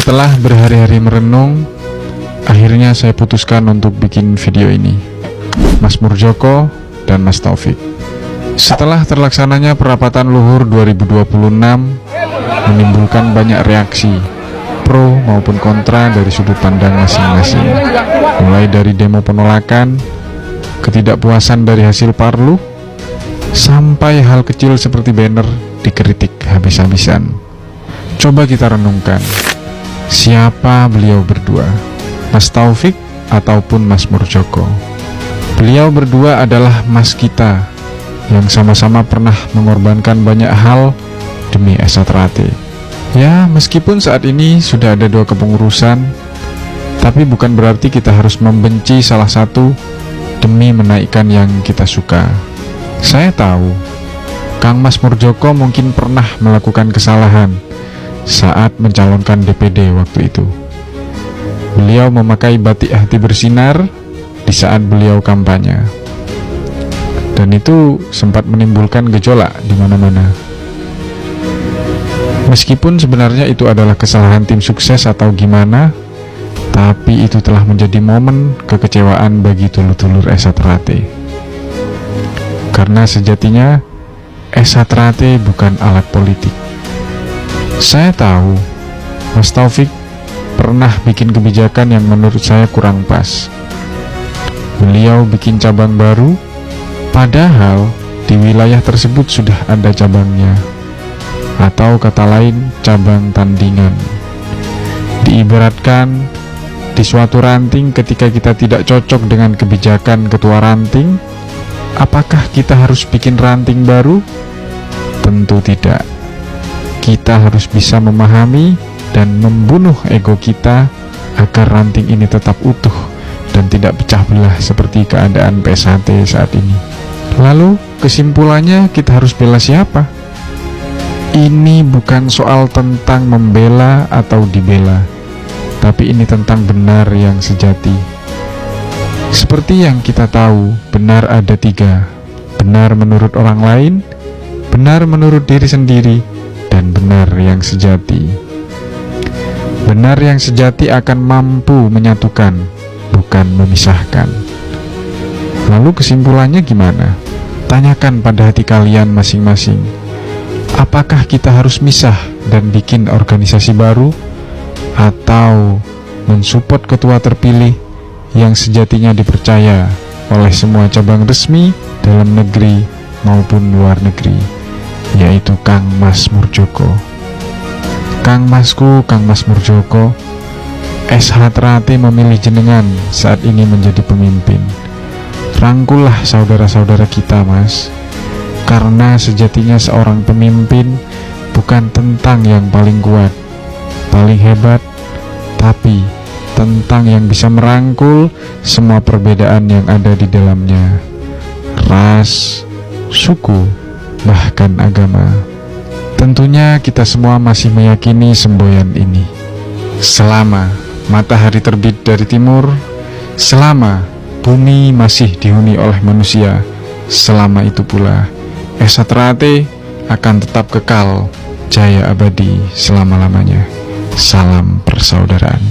Setelah berhari-hari merenung, akhirnya saya putuskan untuk bikin video ini. Mas Murjoko dan Mas Taufik. Setelah terlaksananya perapatan luhur 2026 menimbulkan banyak reaksi pro maupun kontra dari sudut pandang masing-masing, mulai dari demo penolakan, ketidakpuasan dari hasil parlu, sampai hal kecil seperti banner dikritik habis-habisan. Coba kita renungkan, siapa beliau berdua, Mas Taufik ataupun Mas Murjoko? Beliau berdua adalah mas kita yang sama-sama pernah mengorbankan banyak hal demi Esa Trate. Ya, meskipun saat ini sudah ada 2 kepengurusan, tapi bukan berarti kita harus membenci salah satu demi menaikkan yang kita suka. Saya tahu Kang Mas Murjoko mungkin pernah melakukan kesalahan saat mencalonkan DPD waktu itu. Beliau memakai batik hati bersinar di saat beliau kampanye, dan itu sempat menimbulkan gejolak di mana-mana. Meskipun sebenarnya itu adalah kesalahan tim sukses atau gimana, tapi itu telah menjadi momen kekecewaan bagi dulur-dulur Esa Trate. Karena sejatinya Esa Trate bukan alat politik. Saya tahu Mas Taufik pernah bikin kebijakan yang menurut saya kurang pas. Beliau bikin cabang baru, padahal di wilayah tersebut sudah ada cabangnya, atau kata lain cabang tandingan. Diibaratkan di suatu ranting, ketika kita tidak cocok dengan kebijakan ketua ranting, apakah kita harus bikin ranting baru? Tentu tidak. Kita harus bisa memahami dan membunuh ego kita agar ranting ini tetap utuh dan tidak pecah belah seperti keadaan PSHT saat ini. Lalu kesimpulannya, kita harus bela siapa? Ini bukan soal tentang membela atau dibela, tapi ini tentang benar yang sejati. Seperti yang kita tahu, benar ada 3. Benar menurut orang lain, benar menurut diri sendiri, dan benar yang sejati. Benar yang sejati akan mampu menyatukan, bukan memisahkan. Lalu kesimpulannya gimana? Tanyakan pada hati kalian masing-masing. Apakah kita harus misah dan bikin organisasi baru, atau mensupport ketua terpilih yang sejatinya dipercaya oleh semua cabang resmi dalam negeri maupun luar negeri, yaitu Kang Mas Murjoko? Kang Masku, Kang Mas Murjoko, SH Trate memilih jenengan saat ini menjadi pemimpin. Rangkullah saudara-saudara kita, Mas, karena sejatinya seorang pemimpin bukan tentang yang paling kuat, paling hebat, tapi tentang yang bisa merangkul semua perbedaan yang ada di dalamnya, ras, suku, bahkan agama. Tentunya kita semua masih meyakini semboyan ini. Selama matahari terbit dari timur, selama bumi masih dihuni oleh manusia, selama itu pula Esa Trate akan tetap kekal jaya abadi selama-lamanya. Salam persaudaraan.